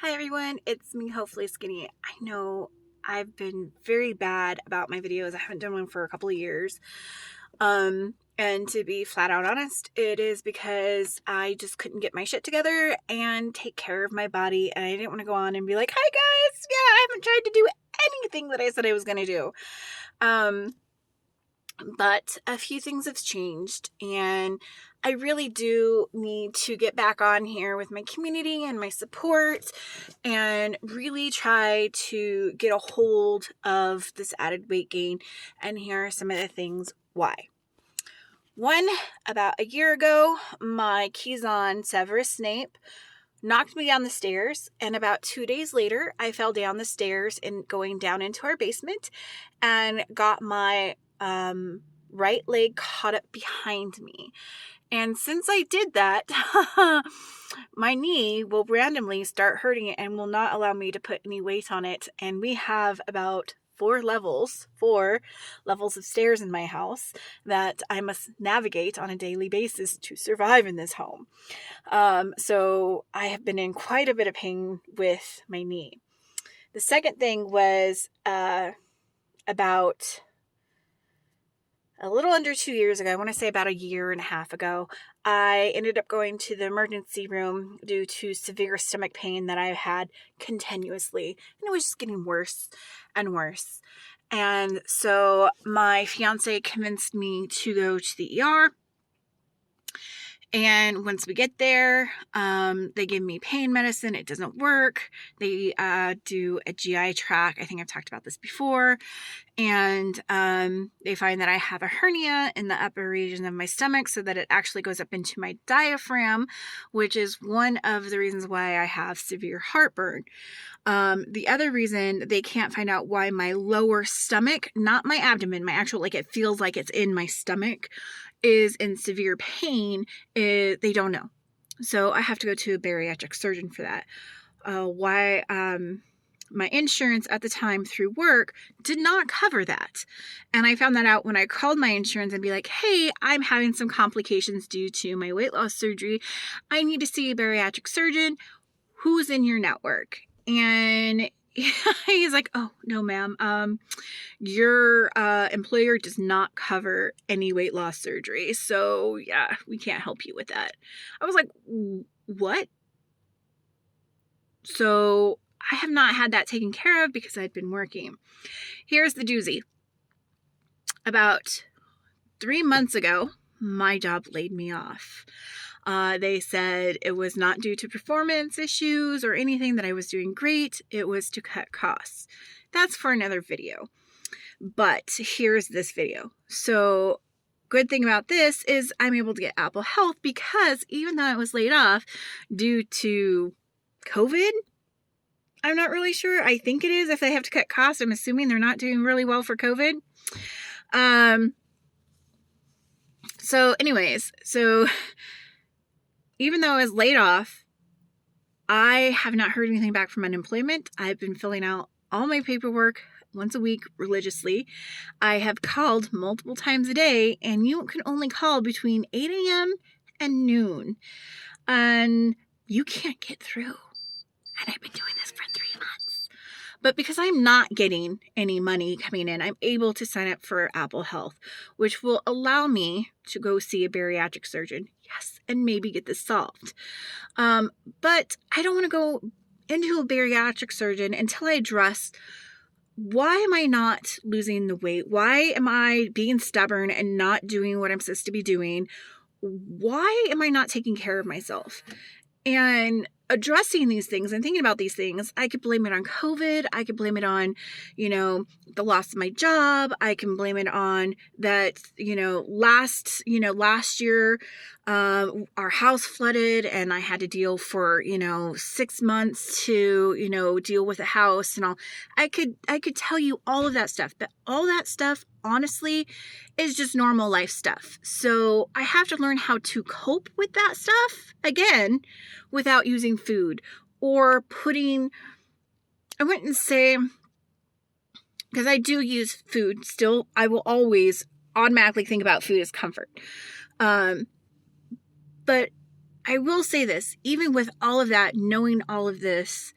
Hi everyone, it's me, Hopefully Skinny. I know I've been very bad about my videos. I haven't done one for a couple of years. And to be flat out honest, it is because I just couldn't get my shit together and take care of my body. And I didn't want to go on and be like, hi guys, yeah, I haven't tried to do anything that I said I was going to do. But a few things have changed, and I really do need to get back on here with my community and my support and really try to get a hold of this added weight gain. And here are some of the things why. One, about a year ago, my Keyson Severus Snape knocked me down the stairs, and about 2 days later, I fell down the stairs and going down into our basement and got my right leg caught up behind me. And since I did that, my knee will randomly start hurting it and will not allow me to put any weight on it. And we have about four levels of stairs in my house that I must navigate on a daily basis to survive in this home. So I have been in quite a bit of pain with my knee. The second thing was about a little under 2 years ago, I want to say about a year and a half ago, I ended up going to the emergency room due to severe stomach pain that I've had continuously. And it was just getting worse and worse. And so my fiance convinced me to go to the ER. And once we get there, they give me pain medicine. It doesn't work. They do a GI tract. I think I've talked about this before. And they find that I have a hernia in the upper region of my stomach so that it actually goes up into my diaphragm, which is one of the reasons why I have severe heartburn. The other reason they can't find out why my lower stomach, not my abdomen, my actual, like it feels like it's in my stomach, is in severe pain, they don't know. So I have to go to a bariatric surgeon for that. Why my insurance at the time through work did not cover that. And I found that out when I called my insurance and be like, hey, I'm having some complications due to my weight loss surgery. I need to see a bariatric surgeon. Who's in your network? And he's like, oh, no, ma'am. Your employer does not cover any weight loss surgery. So yeah, we can't help you with that. I was like, what? So I have not had that taken care of because I'd been working. Here's the doozy. About 3 months ago, my job laid me off. They said it was not due to performance issues or anything, that I was doing great. It was to cut costs. That's for another video. But here's this video. So good thing about this is I'm able to get Apple Health because even though I was laid off due to COVID, I'm not really sure. I think it is. If they have to cut costs, I'm assuming they're not doing really well for COVID. So anyways, even though I was laid off, I have not heard anything back from unemployment. I've been filling out all my paperwork once a week religiously. I have called multiple times a day, and you can only call between 8 a.m. and noon. And you can't get through. And I've been doing this for 3 months. But because I'm not getting any money coming in, I'm able to sign up for Apple Health, which will allow me to go see a bariatric surgeon. Yes, and maybe get this solved. But I don't want to go into a bariatric surgeon until I address, why am I not losing the weight? Why am I being stubborn and not doing what I'm supposed to be doing? Why am I not taking care of myself? And addressing these things and thinking about these things, I could blame it on COVID. I could blame it on, the loss of my job. I can blame it on that, last year, our house flooded and I had to deal for, 6 months to, deal with the house and all. I could tell you all of that stuff, but all that stuff, honestly, is just normal life stuff. So I have to learn how to cope with that stuff again without using food or I wouldn't say, because I do use food still, I will always automatically think about food as comfort. But I will say this, even with all of that, knowing all of this,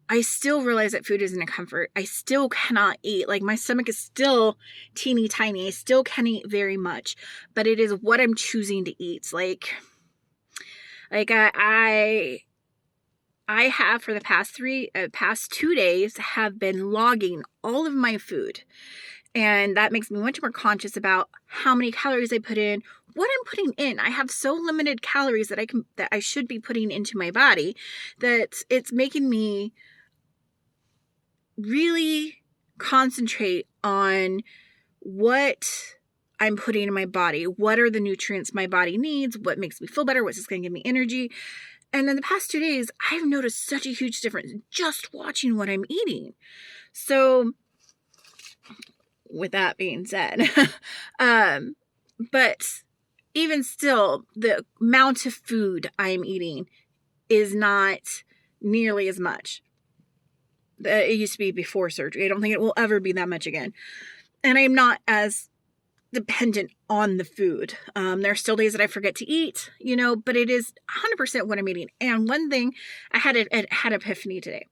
I still realize that food isn't a comfort. I still cannot eat. Like, my stomach is still teeny tiny. I still can't eat very much, but it is what I'm choosing to eat. Like I have for the past 2 days have been logging all of my food. And that makes me much more conscious about how many calories I put in, what I'm putting in. I have so limited calories that I should be putting into my body that it's making me really concentrate on what I'm putting in my body. What are the nutrients my body needs? What makes me feel better? What's just going to give me energy? And in the past 2 days, I've noticed such a huge difference just watching what I'm eating. So with that being said, but even still, the amount of food I'm eating is not nearly as much that it used to be before surgery. I don't think it will ever be that much again. And I'm not as dependent on the food. There are still days that I forget to eat, but it is 100% what I'm eating. And one thing, I had epiphany today.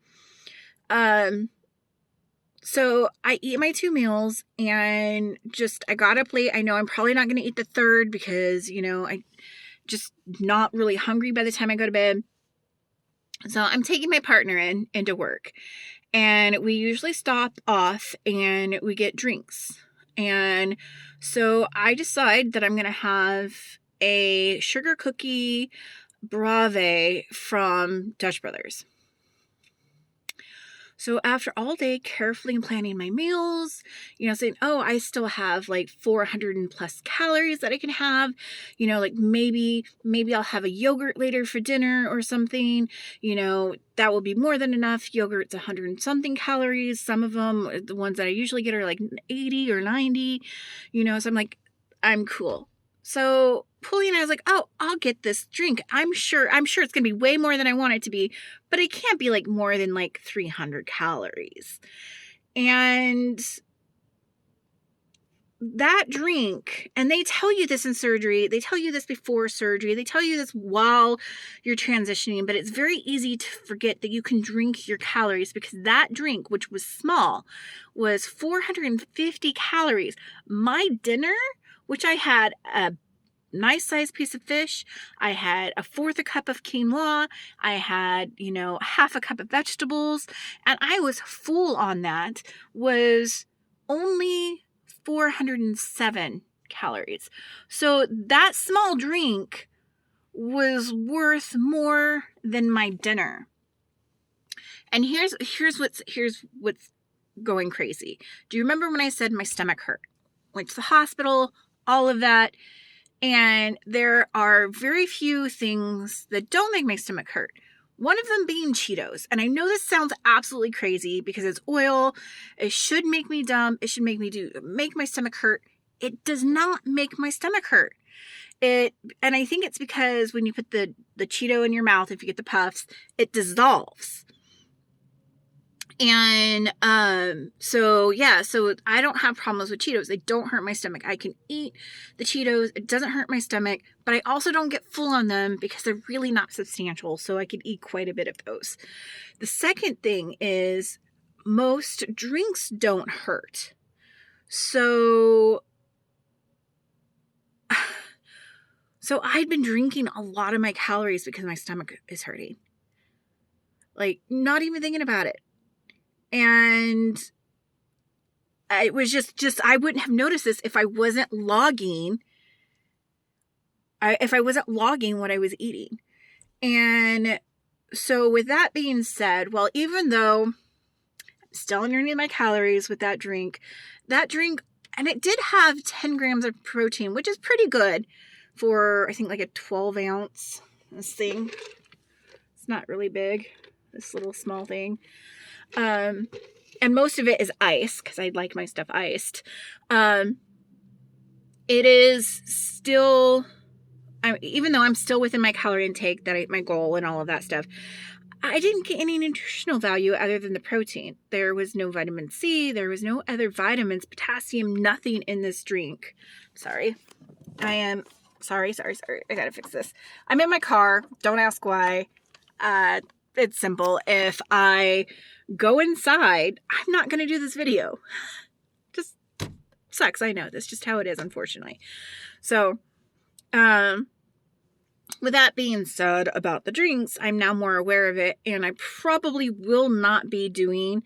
So I eat my 2 meals and I got up late. I know I'm probably not going to eat the third because, I just not really hungry by the time I go to bed. So I'm taking my partner into work, and we usually stop off and we get drinks. And so I decide that I'm going to have a sugar cookie Brave from Dutch Brothers. So after all day carefully planning my meals, saying, oh, I still have like 400 and plus calories that I can have, like maybe I'll have a yogurt later for dinner or something, that will be more than enough. Yogurt's 100 and something calories. Some of them, the ones that I usually get are like 80 or 90, so I'm like, I'm cool. So Puli and I was like, oh, I'll get this drink. I'm sure it's going to be way more than I want it to be, but it can't be like more than like 300 calories. And that drink, and they tell you this in surgery, they tell you this before surgery, they tell you this while you're transitioning, but it's very easy to forget that you can drink your calories, because that drink, which was small, was 450 calories. My dinner, which I had a nice sized piece of fish, I had a fourth a cup of quinoa, I had, half a cup of vegetables, and I was full on that, was only 407 calories. So that small drink was worth more than my dinner. And here's what's going crazy. Do you remember when I said my stomach hurt? Went to the hospital, all of that. And there are very few things that don't make my stomach hurt. One of them being Cheetos. And I know this sounds absolutely crazy because it's oil. It should make me dumb. It should make my stomach hurt. It does not make my stomach hurt. And I think it's because when you put the Cheeto in your mouth, if you get the puffs, it dissolves. And so I don't have problems with Cheetos. They don't hurt my stomach. I can eat the Cheetos. It doesn't hurt my stomach, but I also don't get full on them because they're really not substantial. So I could eat quite a bit of those. The second thing is most drinks don't hurt. So I'd been drinking a lot of my calories because my stomach is hurting. Like, not even thinking about it. And it was just I wouldn't have noticed this if I wasn't logging what I was eating. And so with that being said, well, even though I'm still underneath my calories with that drink, and it did have 10 grams of protein, which is pretty good for, I think, like a 12 ounce, this thing. It's not really big, this little small thing. And most of it is ice because I like my stuff iced. It is still, even though I'm still within my calorie intake, my goal and all of that stuff, I didn't get any nutritional value other than the protein. There was no vitamin C. There was no other vitamins, potassium, nothing in this drink. Sorry. I am Sorry. I gotta fix this. I'm in my car. Don't ask why. It's simple. If I go inside, I'm not gonna do this video. Just sucks. I know. That's just how it is, unfortunately. So, with that being said about the drinks, I'm now more aware of it, and I probably will not be doing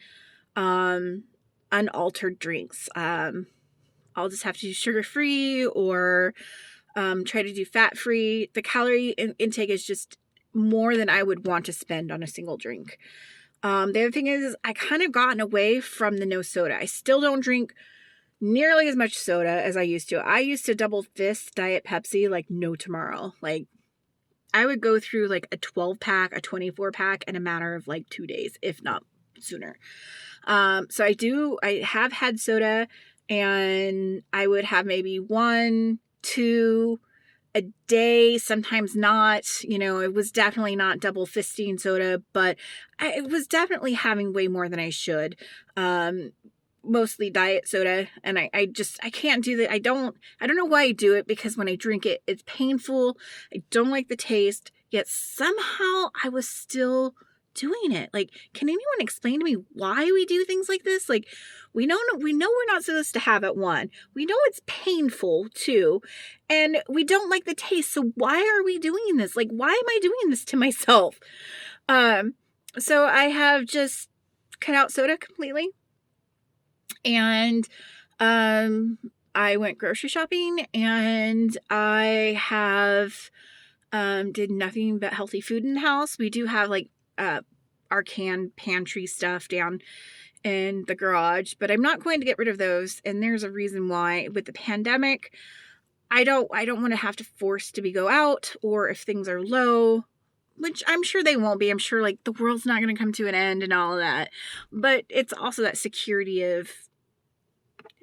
unaltered drinks. I'll just have to do sugar-free or try to do fat-free. The calorie intake is just more than I would want to spend on a single drink. The other thing is I kind of gotten away from the no soda. I still don't drink nearly as much soda as I used to. I used to double fist Diet Pepsi like no tomorrow. Like, I would go through like a 12-pack, a 24-pack in a matter of like 2 days, if not sooner. So I have had soda, and I would have maybe 1, 2 a day, sometimes not. It was definitely not double fisting soda, but I was definitely having way more than I should. Mostly diet soda, and I can't do that. I don't know why I do it, because when I drink it, it's painful. I don't like the taste, yet somehow I was still doing it. Like, can anyone explain to me why we do things like this? Like, we know we're not supposed to have it. One, we know it's painful. Two, and we don't like the taste. So why are we doing this? Like, why am I doing this to myself? So I have just cut out soda completely. And I went grocery shopping, and I have did nothing but healthy food in the house. We do have like our canned pantry stuff down in the garage, but I'm not going to get rid of those. And there's a reason why. With the pandemic, I don't want to have to force to go out, or if things are low, which I'm sure they won't be. I'm sure like the world's not going to come to an end and all of that. But it's also that security of,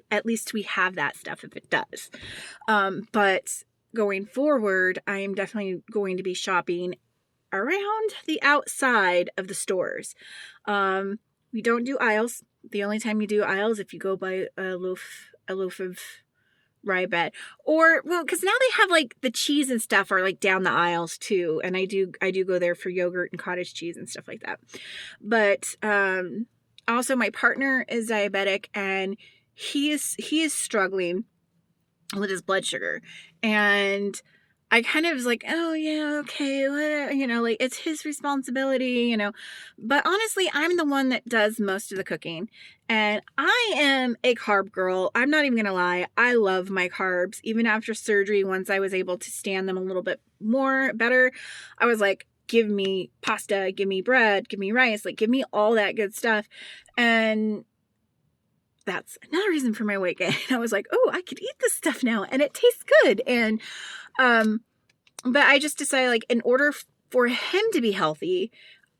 at least we have that stuff if it does. But going forward, I am definitely going to be shopping around the outside of the stores. We don't do aisles. The only time you do aisles if you go buy a loaf of rye bread, or, well, because now they have like the cheese and stuff are like down the aisles too, and I do go there for yogurt and cottage cheese and stuff like that. But also my partner is diabetic, and he is struggling with his blood sugar, and I kind of was like, oh yeah, okay, whatever, like it's his responsibility, but honestly, I'm the one that does most of the cooking, and I am a carb girl. I'm not even gonna lie. I love my carbs. Even after surgery, once I was able to stand them a little bit better, I was like, give me pasta, give me bread, give me rice, like give me all that good stuff. And that's another reason for my weight gain. I was like, oh, I could eat this stuff now, and it tastes good. And but I just decided, like, in order for him to be healthy,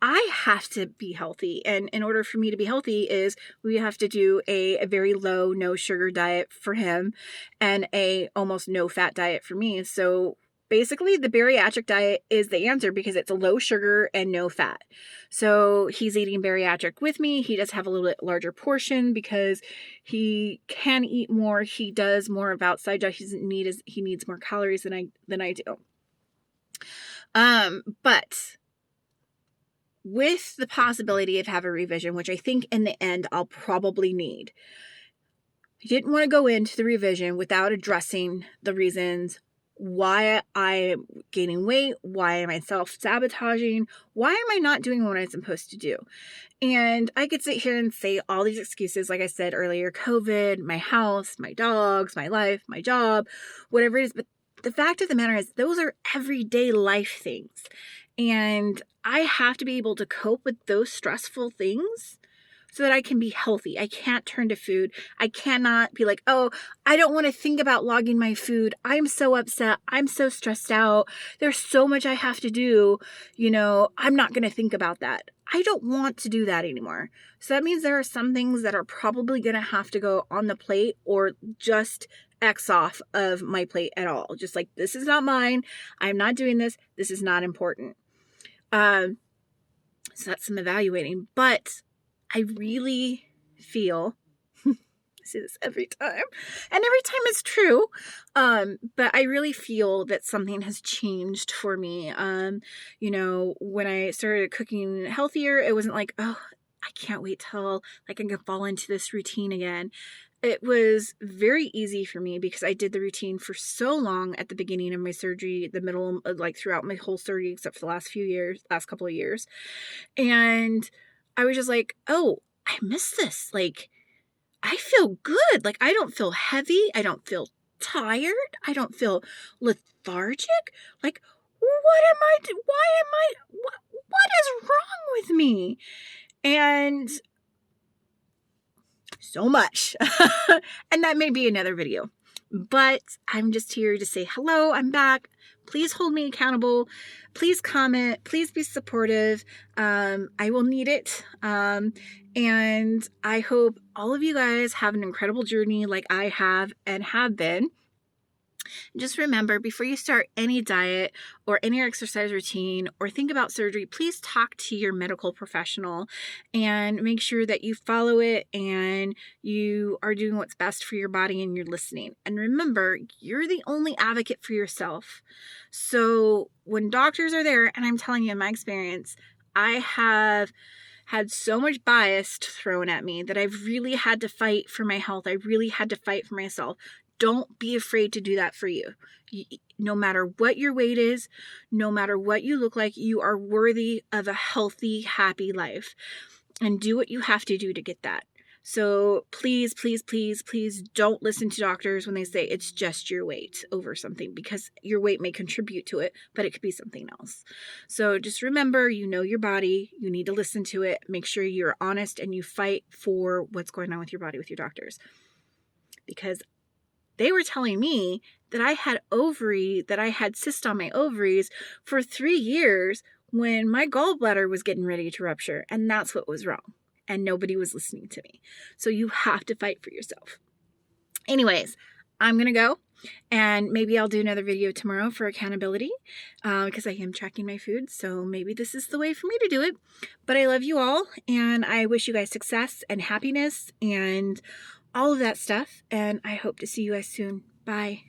I have to be healthy. And in order for me to be healthy is we have to do a very low, no sugar diet for him, and a almost no fat diet for me. So basically the bariatric diet is the answer, because it's a low sugar and no fat. So he's eating bariatric with me. He does have a little bit larger portion because he can eat more. He does more of outside junk. He needs more calories than I do. But with the possibility of having a revision, which I think in the end I'll probably need, I didn't want to go into the revision without addressing the reasons why I'm gaining weight, why am I self-sabotaging, why am I not doing what I'm supposed to do. And I could sit here and say all these excuses, like I said earlier, COVID, my house, my dogs, my life, my job, whatever it is, but the fact of the matter is those are everyday life things. And I have to be able to cope with those stressful things so that I can be healthy. I can't turn to food. I cannot be like, oh, I don't want to think about logging my food. I'm so upset. I'm so stressed out. There's so much I have to do. I'm not going to think about that. I don't want to do that anymore. So that means there are some things that are probably going to have to go on the plate, or just X off of my plate at all. Just like, this is not mine. I'm not doing this. This is not important. So that's some evaluating, but I really feel, say this every time, and every time it's true. But I really feel that something has changed for me. You know, when I started cooking healthier, it wasn't like, oh, I can't wait till like I can fall into this routine again. It was very easy for me because I did the routine for so long at the beginning of my surgery, the middle, like throughout my whole surgery, except for the last couple of years. And I was just like, oh, I miss this. Like, I feel good. Like, I don't feel heavy. I don't feel tired. I don't feel lethargic. Like, what is wrong with me? And so much. And that may be another video, but I'm just here to say hello. I'm back. Please hold me accountable. Please comment. Please be supportive. I will need it. And I hope all of you guys have an incredible journey like I have and have been. Just remember, before you start any diet or any exercise routine or think about surgery, please talk to your medical professional and make sure that you follow it and you are doing what's best for your body and you're listening. And remember, you're the only advocate for yourself. So when doctors are there, and I'm telling you in my experience, I have had so much bias thrown at me that I've really had to fight for my health. I really had to fight for myself. Don't be afraid to do that for you. No matter what your weight is, no matter what you look like, you are worthy of a healthy, happy life. And do what you have to do to get that. So please, please, please, please don't listen to doctors when they say it's just your weight over something, because your weight may contribute to it, but it could be something else. So just remember, you know your body. You need to listen to it. Make sure you're honest and you fight for what's going on with your body with your doctors. Because they were telling me that I had cyst on my ovaries for 3 years when my gallbladder was getting ready to rupture. And that's what was wrong. And nobody was listening to me. So you have to fight for yourself. Anyways, I'm going to go. And maybe I'll do another video tomorrow for accountability because I am tracking my food. So maybe this is the way for me to do it. But I love you all. And I wish you guys success and happiness and all of that stuff. And I hope to see you guys soon. Bye.